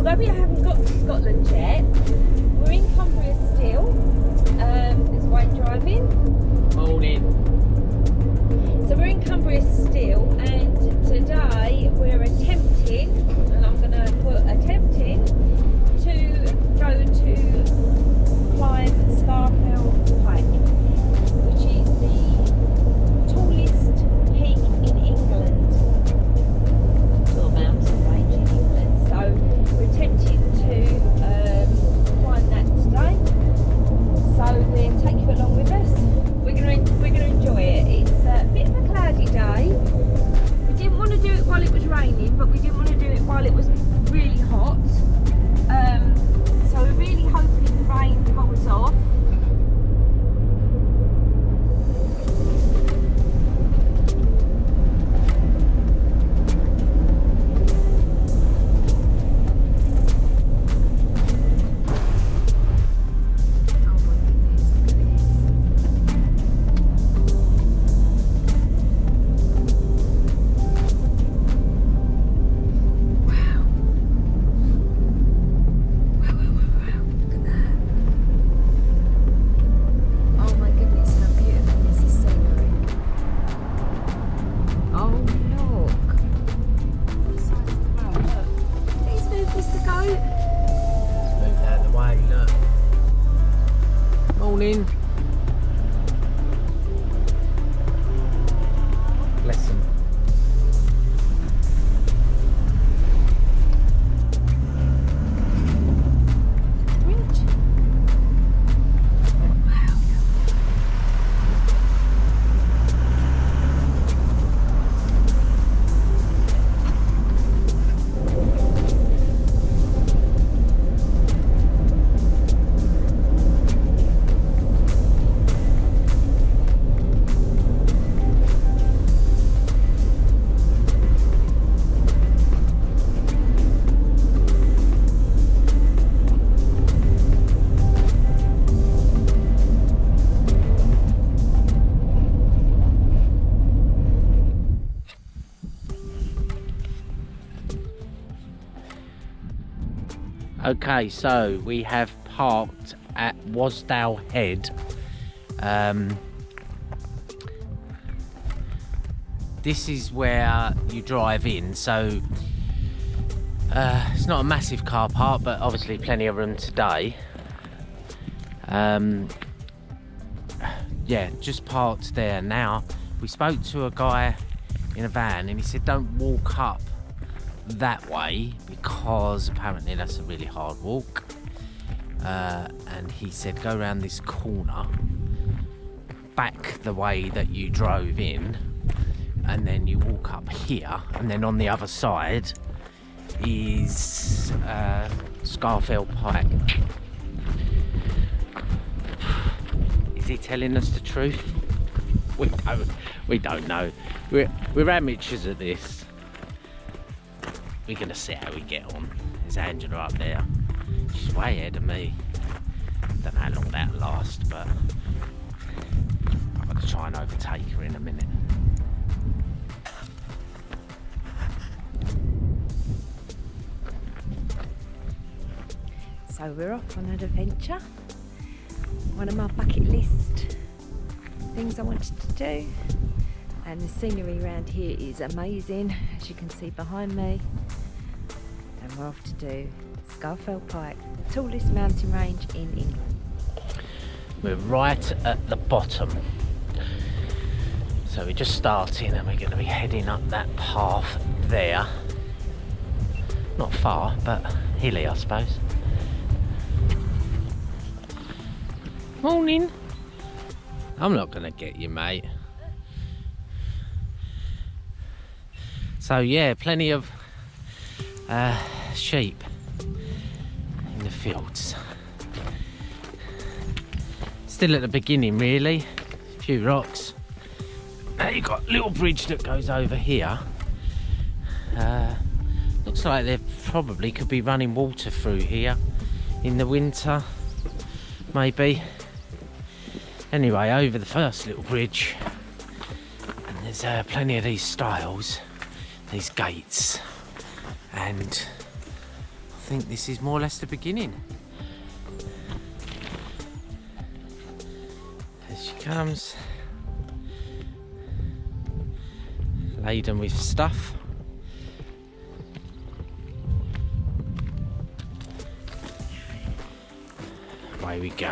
although we haven't got to Scotland yet, we're in Cumbria still. There's Wayne driving. Morning. So we're in Cumbria still, and today we're attempting, and I'm going to put attempting, to go to climb Scafell Pike, which is the tallest peak in England, or mountain range in England. So we're attempting to climb that today. So we'll take you along with us. We're gonna enjoy it. It's a bit of a cloudy day. We didn't want to do it while it was raining, but we didn't want to do it while it was really hot. So we're really hoping the rain holds off. Morning. Bless him. Okay, so we have parked at Wasdale Head. This is where you drive in, so it's not a massive car park, but obviously plenty of room today. Yeah, just parked there. Now, we spoke to a guy in a van and he said don't walk up that way because apparently that's a really hard walk, and he said go around this corner back the way that you drove in, and then you walk up here, and then on the other side is Scafell Pike. Is he telling us the truth? We don't know. We're amateurs at this. We're gonna see how we get on. There's Angela up there. She's way ahead of me. Don't know how long that'll last, but I'm gonna try and overtake her in a minute. So we're off on an adventure. One of my bucket list things I wanted to do. And the scenery around here is amazing, as you can see behind me. And we're off to do Scafell Pike, the tallest mountain range in England. We're right at the bottom. So we're just starting and we're going to be heading up that path there. Not far, but hilly I suppose. Morning. I'm not going to get you, mate. So yeah, plenty of sheep in the fields. Still at the beginning really, a few rocks. Now you've got a little bridge that goes over here. Looks like there probably could be running water through here in the winter, maybe. Anyway, over the first little bridge, and there's plenty of these stiles, these gates, and I think this is more or less the beginning. There she comes, laden with stuff. Away we go.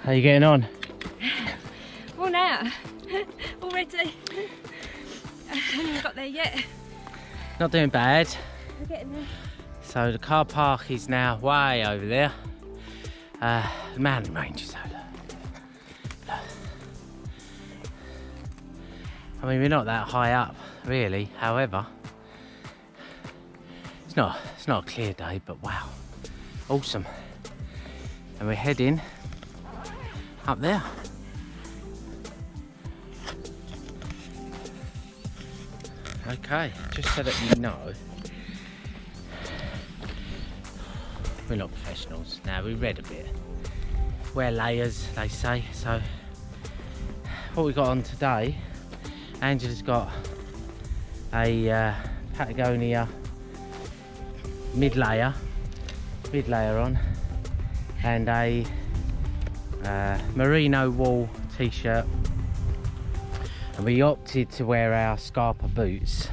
How you getting on? Worn out already. I haven't got there yet. Not doing bad. We're getting there. So the car park is now way over there. The mountain range is over. I mean, we're not that high up, really. However, it's not a clear day, but wow, awesome. And we're heading up there. Okay, just so that you know, we're not professionals. Now, we read a bit. Wear layers, they say. So, what we got on today, Angela's got a Patagonia mid-layer on, and a merino wool t-shirt. And we opted to wear our Scarpa boots.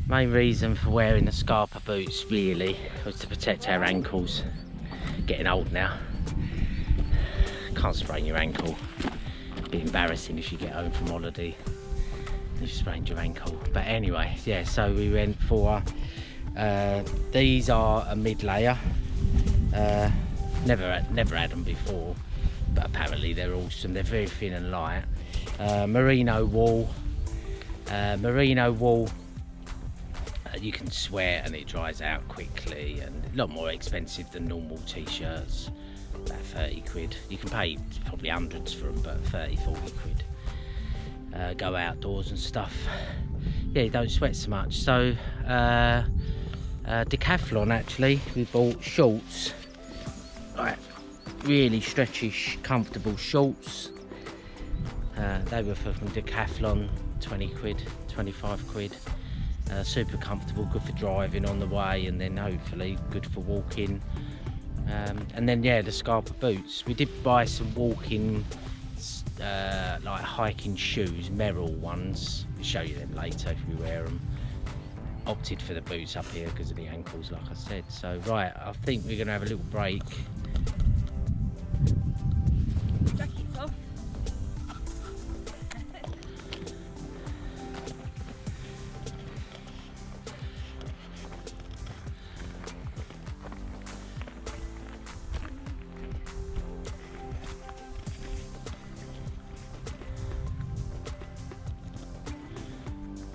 Main reason for wearing the Scarpa boots really was to protect our ankles. Getting old now, can't sprain your ankle. It'd be embarrassing if you get home from holiday you've sprained your ankle. But anyway, yeah, so we went for these are a mid-layer. Never had them before, but apparently they're awesome. They're very thin and light. Merino wool. You can swear and it dries out quickly, and a lot more expensive than normal t-shirts. About 30 quid. You can pay probably hundreds for them, but 30, 40 quid. Go outdoors and stuff. Yeah, you don't sweat so much. So Decathlon, actually, we bought shorts. Right, really stretchy, comfortable shorts. They were from Decathlon, 20 quid, 25 quid. Super comfortable, good for driving on the way, and then hopefully good for walking. And then yeah, the Scarpa boots. We did buy some walking, like hiking shoes, Merrill ones. I'll show you them later if we wear them. Opted for the boots up here because of the ankles, like I said. So right, I think we're gonna have a little break. Jacket's off.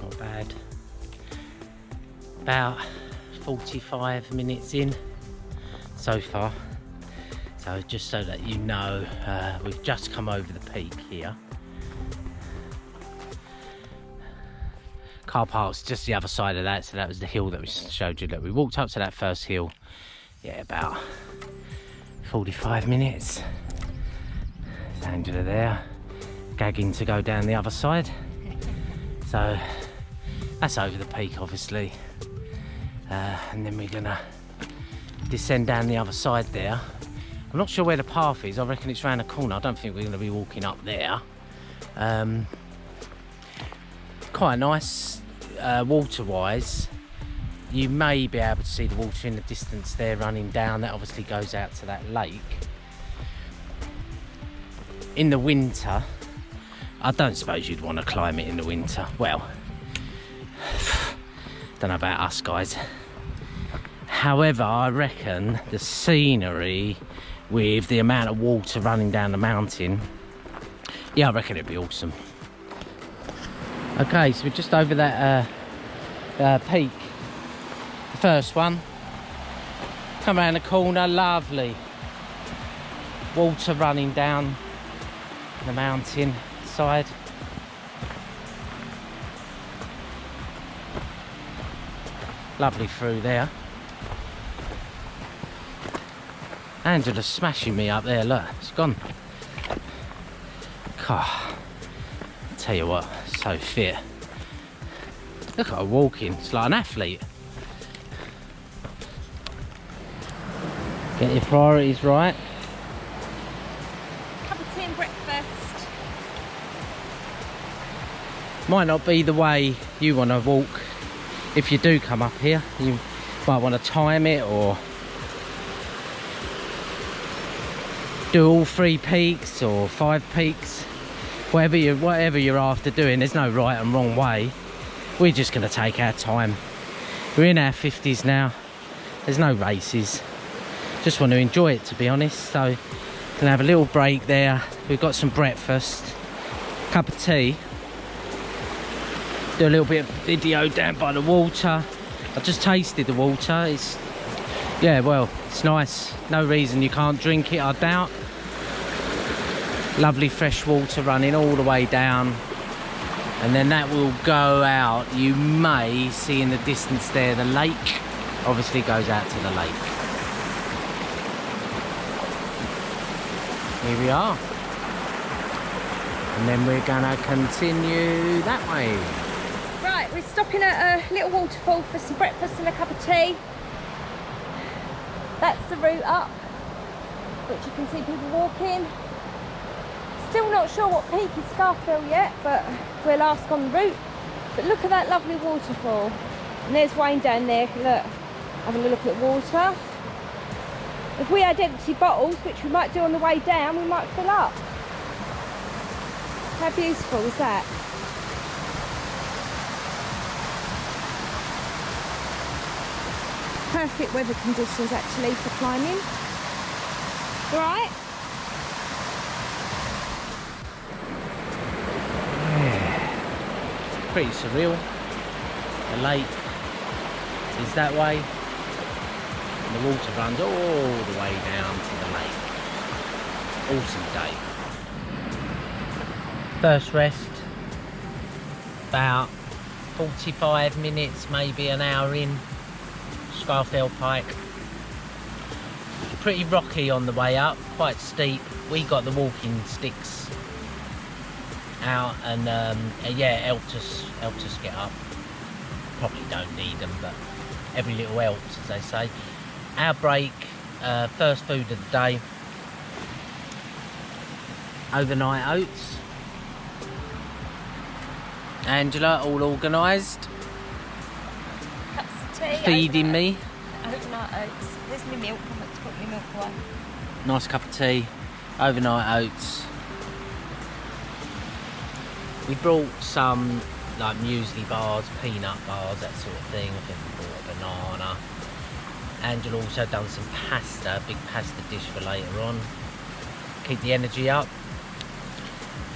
Not bad. About 45 minutes in so far. So just so that you know, we've just come over the peak here. Car park's just the other side of that, so that was the hill that we showed you. That we walked up to that first hill, yeah, about 45 minutes. There's Angela there, gagging to go down the other side. So that's over the peak, obviously. And then we're gonna descend down the other side there. I'm not sure where the path is. I reckon it's round the corner. I don't think we're going to be walking up there. Quite nice water-wise. You may be able to see the water in the distance there running down. That obviously goes out to that lake. In the winter, I don't suppose you'd want to climb it in the winter. Well, don't know about us guys. However, I reckon the scenery with the amount of water running down the mountain, yeah, I reckon it'd be awesome. Okay, so we're just over that peak, the first one. Come around the corner, lovely water running down the mountain side. Lovely through there. Angela's smashing me up there, look, it's gone. God, I'll tell you what, so fit. Look at her walking, it's like an athlete. Get your priorities right. Cup of tea and breakfast. Might not be the way you want to walk. If you do come up here, you might want to time it or do all 3 peaks or 5 peaks. Whatever you're after doing, there's no right and wrong way. We're just going to take our time. We're in our 50s now. There's no races. Just want to enjoy it, to be honest. So, gonna have a little break there. We've got some breakfast, cup of tea. Do a little bit of video down by the water. I just tasted the water. It's, yeah, well, it's nice. No reason you can't drink it, I doubt. Lovely fresh water running all the way down. And then that will go out. You may see in the distance there the lake. Obviously goes out to the lake. Here we are. And then we're gonna continue that way. Right, we're stopping at a little waterfall for some breakfast and a cup of tea. That's the route up, which you can see people walking. Still not sure what peak is Scafell yet, but we'll ask on the route. But look at that lovely waterfall. And there's Wayne down there, look, having a look at water. If we had empty bottles, which we might do on the way down, we might fill up. How beautiful is that? Perfect weather conditions actually for climbing. All right? Yeah. Pretty surreal. The lake is that way. And the water runs all the way down to the lake. Awesome day. First rest, about 45 minutes, maybe an hour in. Scafell Pike. Pretty rocky on the way up, quite steep. We got the walking sticks out and yeah, helped us get up. Probably don't need them, but every little helps, as they say. Our break, first food of the day, overnight oats. Angela, all organised, Cups of tea. feeding me. Overnight oats. There's my milk. I'm going to put my milk away. Nice cup of tea, overnight oats. We brought some like muesli bars, peanut bars, that sort of thing. I think we brought a banana. Angela also done some pasta, a big pasta dish for later on. Keep the energy up.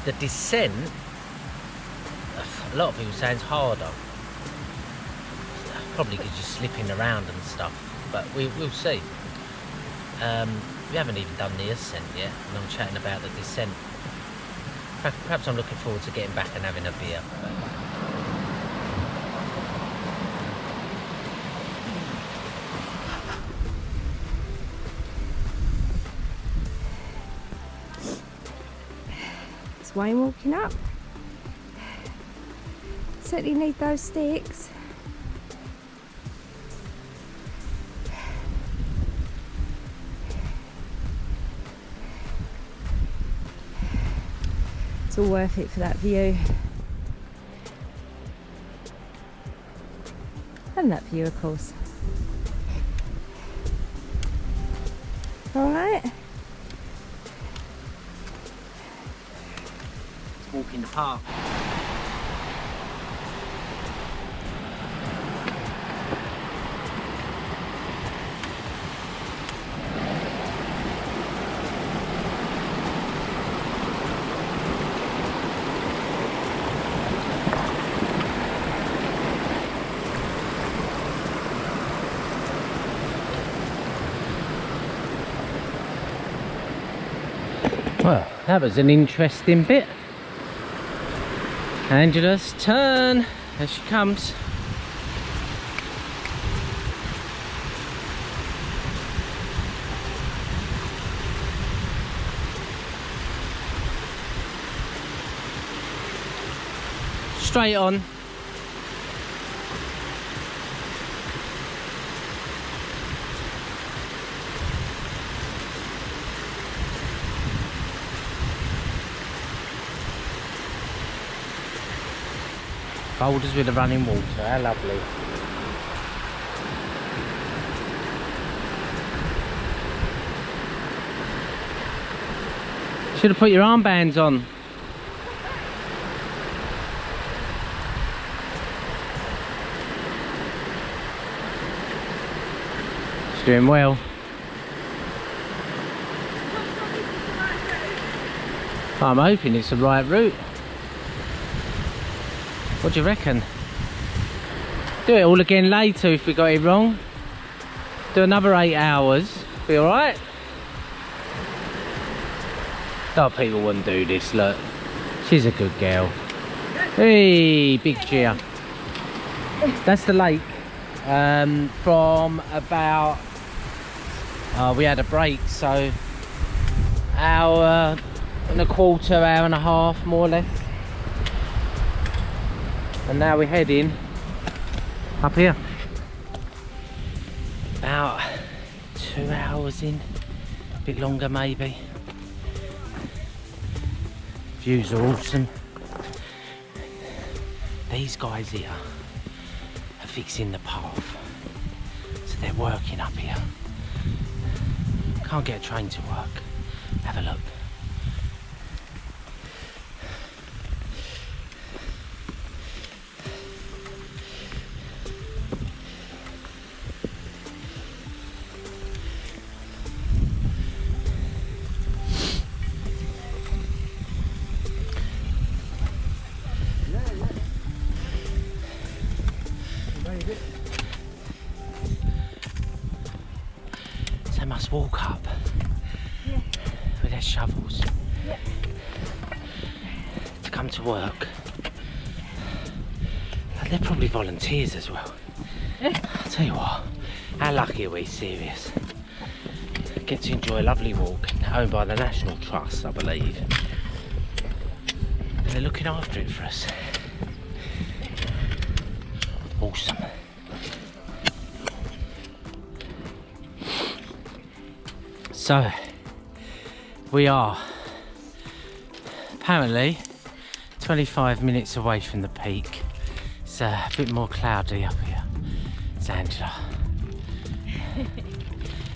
The descent, a lot of people say it's harder. Probably because you're slipping around and stuff, but we'll see. We haven't even done the ascent yet, and I'm chatting about the descent. Perhaps I'm looking forward to getting back and having a beer. It's Wayne walking up. Certainly need those sticks. It's all worth it for that view. And that view, of course. All right. Let's walk in the park. Well, that was an interesting bit. Angela's turn. There she comes. Straight on. Boulders with a running water, how lovely. Should have put your armbands on. She's doing well. I'm hoping it's the right route. What do you reckon? Do it all again later if we got it wrong. Do another 8 hours. Be alright? Oh, people wouldn't do this, look. She's a good girl. Hey, big cheer. That's the lake. From about... we had a break, so... hour and a quarter, hour and a half, more or less. And now we're heading up here. About 2 hours in. A bit longer, maybe. Views are awesome. These guys here are fixing the path, so they're working up here. Can't get a train to work. Have a look. They must walk up with their shovels to come to work. And they're probably volunteers as well. I'll tell you what, how lucky are we, serious. Get to enjoy a lovely walk owned by the National Trust, I believe. And they're looking after it for us. Awesome. So, we are apparently 25 minutes away from the peak. It's a bit more cloudy up here. It's Angela.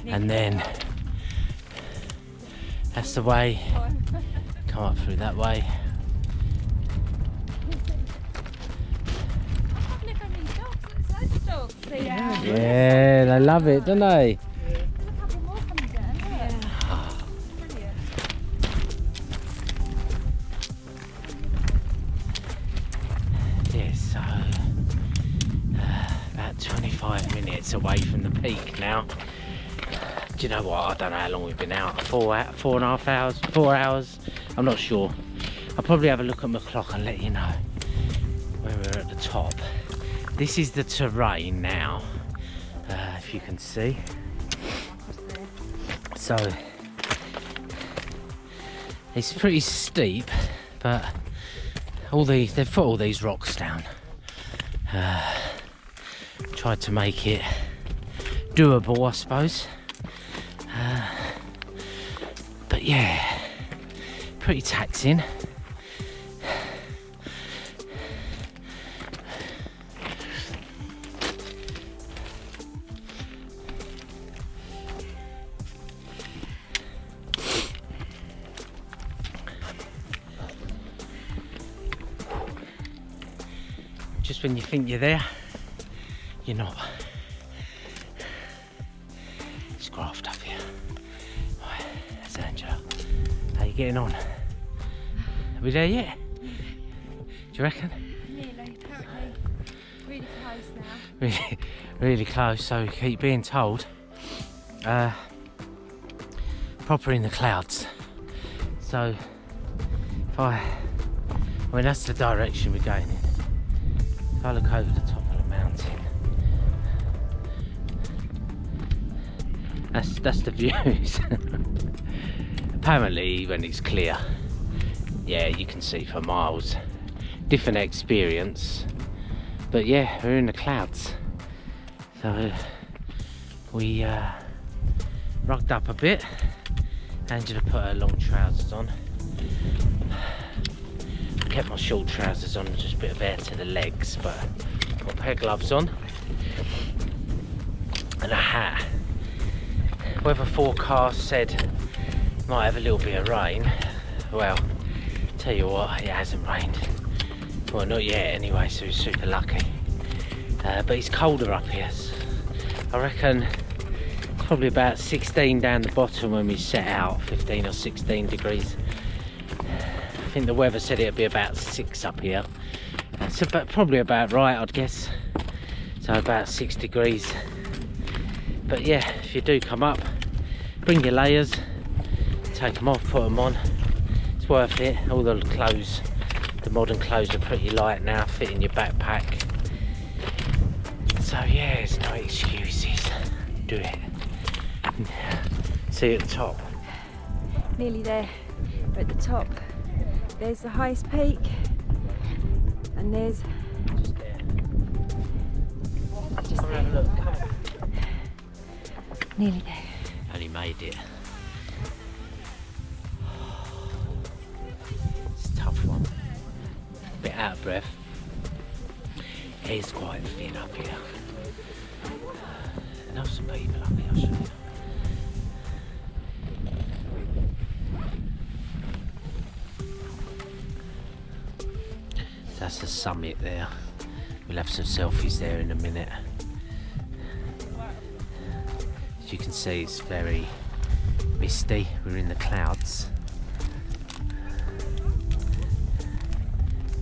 And then, that's the way. Come up through that way. Yeah, they love it, don't they? About 25 minutes away from the peak now. Do you know what? I don't know how long we've been out. 4.5 hours, 4 hours. I'm not sure. I'll probably have a look at my clock and let you know when we're at the top. This is the terrain now, if you can see. So it's pretty steep, but they've put all these rocks down. Tried to make it doable, I suppose. But yeah, pretty taxing. Just when you think you're there, you're not. It's graft up here. Right, that's Angela. How you getting on? Are we there yet? Do you reckon? Nearly, apparently. Really close now. Really close, so we keep being told. Proper in the clouds. So, I mean, that's the direction we're going in. If I look over the top of the mountain, that's the views. Apparently when it's clear, yeah, you can see for miles. Different experience, but yeah, we're in the clouds. So we rugged up a bit. Angela put her long trousers on. kept my short trousers on, just a bit of air to the legs, but got a pair of gloves on and a hat. Weather forecast said might have a little bit of rain. Well, tell you what, it hasn't rained. Well, not yet anyway, so we're super lucky. But it's colder up here. I reckon it's probably about 16 down the bottom when we set out, 15 or 16 degrees. I think the weather said it'd be about 6 up here. So probably about right, I'd guess. So about 6 degrees. But yeah, if you do come up, bring your layers, take them off, put them on. It's worth it. All the clothes, the modern clothes are pretty light now, fit in your backpack. So yeah, there's no excuses. Do it. See you at the top. Nearly there. We're at the top. There's the highest peak, and there's Just there. just Come and have a look. Come on. nearly there. Only made it. It's a tough one. A bit out of breath. It is quite thin up here. I know some people up here, I'll show you. That's the summit there. We'll have some selfies there in a minute. As you can see, it's very misty. We're in the clouds.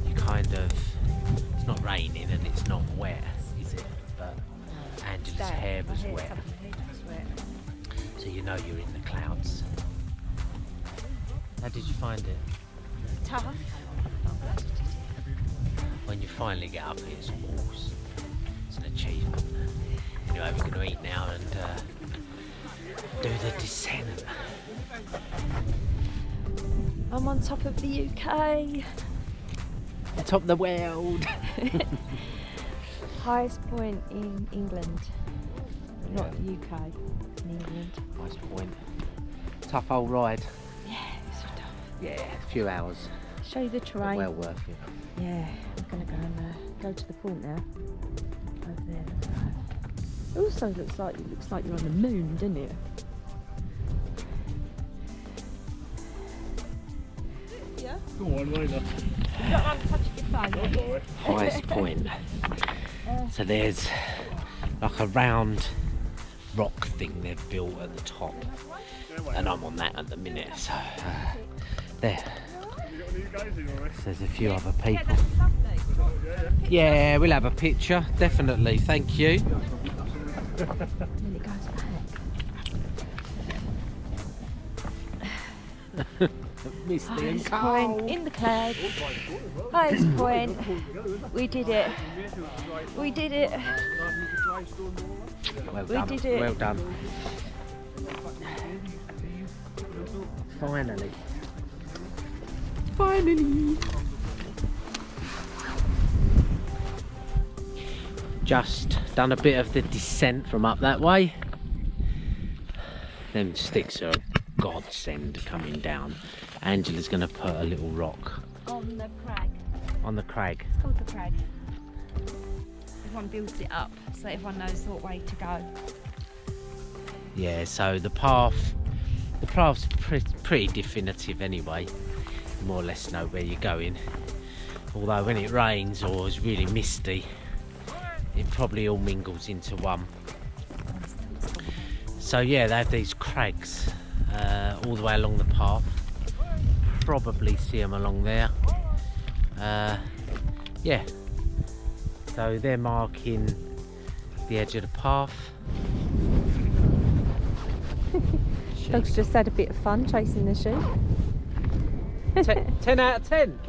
You kind of, it's not raining and it's not wet, is it? But Angela's hair was wet, so you know you're in the clouds. How did you find it? Tough. When you finally get up here, it's awesome. It's an achievement. Anyway, we're going to eat now and do the descent. I'm on top of the UK. Top of the world. Highest point in England. Not the UK, in England. Nice point. Tough old ride. Yeah, it's so tough. Yeah, a few hours. Show you the But terrain. well worth it. Yeah, I'm gonna go and go to the point now. Over there. Look at that. It also looks like you're on the moon, doesn't it? Yeah. Go on, why not? You don't mind touching your phone. Highest point. So there's like a round rock thing they've built at the top, and I'm on that at the minute. So there. So there's a few other people. Yeah, we'll have a picture, definitely. Thank you. And then it goes back. Misty and Highest point in the clouds. Highest point. We did it. We did it. Well We done. did it. Well done. Finally. Finally. Just done a bit of the descent from up that way. Them sticks are a godsend coming down. Angela's going to put a little rock On the crag. on the crag. It's called the crag. Everyone builds it up so everyone knows what way to go. Yeah, so the path's pretty definitive anyway. You more or less know where you're going. Although when it rains or is really misty, it probably all mingles into one. So yeah, they have these crags all the way along the path. Probably see them along there. Yeah, so they're marking the edge of the path. Dogs just had a bit of fun chasing the sheep. 10 out of 10.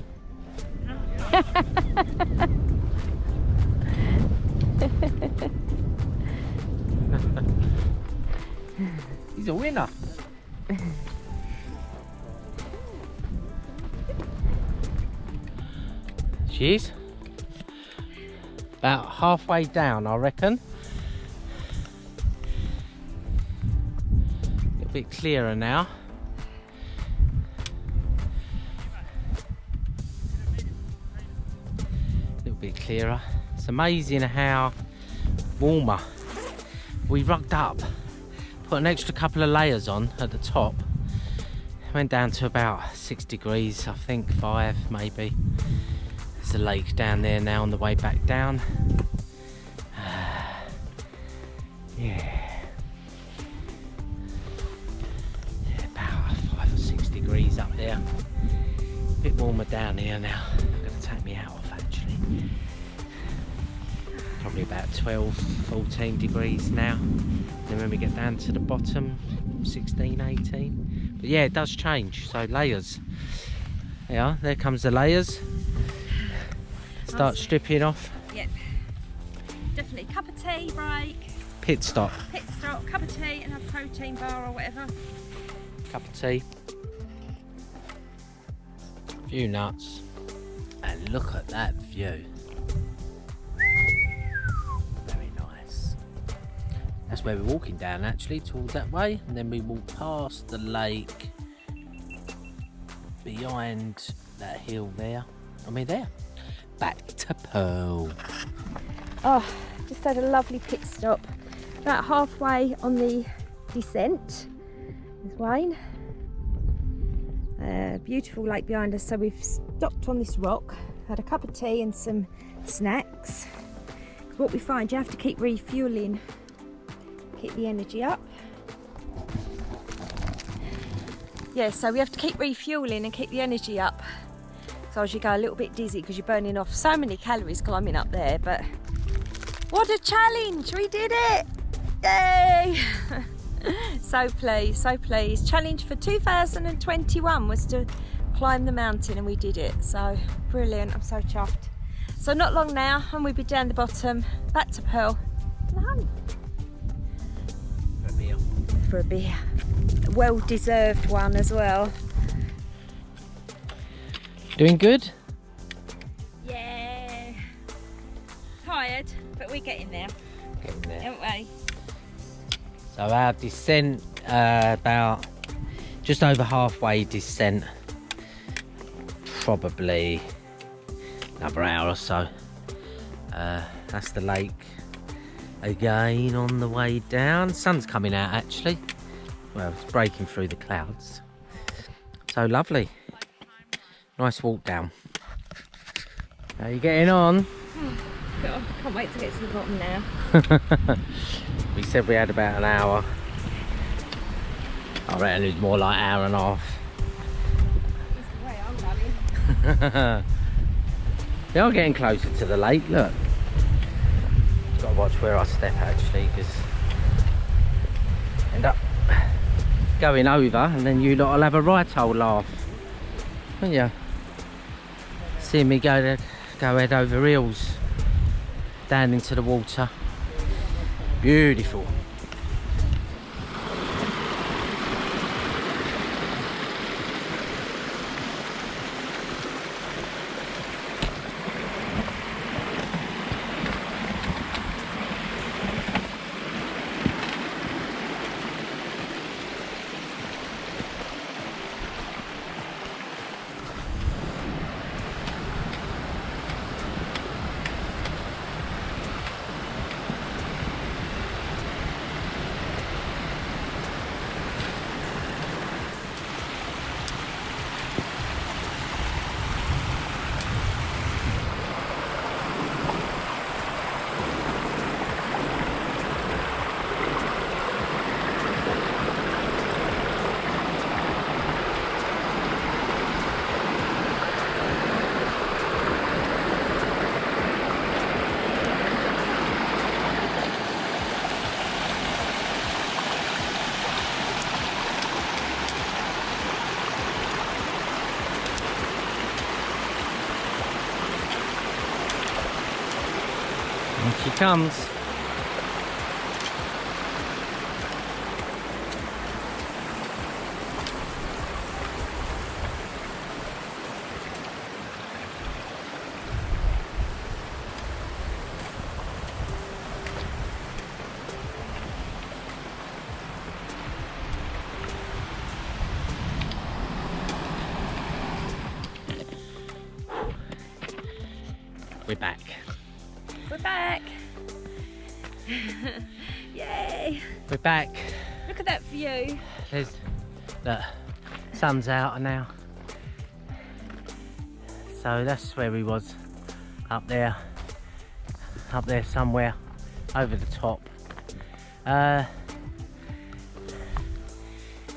He's a winner. She is. About halfway down, I reckon. A little bit clearer now. bit clearer. It's amazing how warmer. We rugged up, put an extra couple of layers on at the top. Went down to about 6 degrees, I think 5 maybe. There's a lake down there now on the way back down. Yeah, about 5 or 6 degrees up there. A bit warmer down here now. I'm going to take me out off actually. Probably about 12, 14 degrees now. Then when we get down to the bottom, 16, 18. But yeah, it does change. So layers. Yeah, there comes the layers. Start stripping off. Yep. Definitely cup of tea, break. Pit stop. Pit stop, cup of tea and a protein bar or whatever. Cup of tea. Few nuts. And look at that view. Very nice. That's where we're walking down actually, towards that way. And then we walk past the lake. Behind that hill there. I mean there. Back to Pearl. Oh, just had a lovely pit stop. About halfway on the descent. There's Wayne. Beautiful lake behind us. So we've stopped on this rock, had a cup of tea and some snacks. What we find, you have to keep refueling, keep the energy up. Yeah, so we have to keep refueling and keep the energy up. So as you go a little bit dizzy because you're burning off so many calories climbing up there, but what a challenge, we did it! Yay! So pleased, so pleased. Challenge for 2021 was to climb the mountain and we did it. So brilliant, I'm so chuffed. So not long now and we'll be down the bottom, back to Pearl. For a beer. For a beer. A well-deserved one as well. Doing good? Yeah. Tired, but we're getting there. Getting there. Aren't we? So our descent, about just over halfway descent, probably another hour or so. That's the lake again on the way down. Sun's coming out actually. Well, it's breaking through the clouds. So lovely. Nice walk down. How are you getting on? God, can't wait to get to the bottom now. We said we had about an hour. I reckon it was more like an hour and a half. That's the way I'm running. We are getting closer to the lake, look. Got to watch where I step actually, because end up going over and then you lot will have a right old laugh. Won't you? Seeing me go head over heels down into the water. Beautiful. And she comes. We're we're back. We're back. Yay. We're back. Look at that view. Look, sun's out now. So that's where we was, up there somewhere, over the top.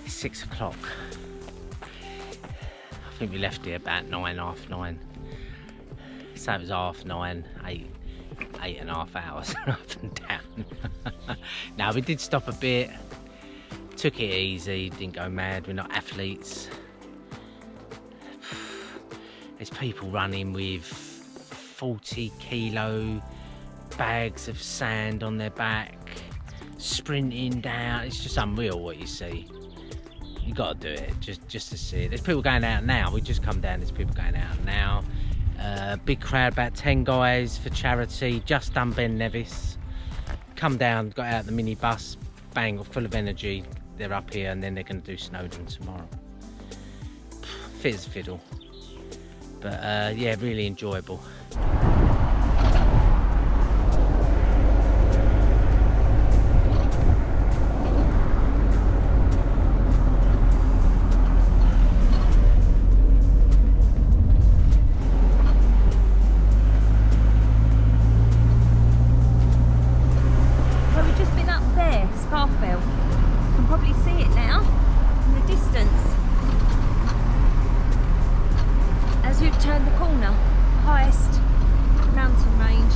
It's 6 o'clock. I think we left here about 9, half 9. So it was half 9, 8.5 hours up and down. Now we did stop a bit, took it easy, didn't go mad, we're not athletes. There's people running with 40 kilo bags of sand on their back, sprinting down. It's just unreal what you see. You got to do it just to see it. There's people going out now. We just come down. There's people going out now. Big crowd, about 10 guys for charity. Just done Ben Nevis. Come down, got out the minibus, bang, full of energy. They're up here, and then they're going to do Snowdon tomorrow. Fit as a fiddle. But yeah, really enjoyable. So we've just been up there, Scafell. You can probably see it now in the distance. As we've turned the corner, highest mountain range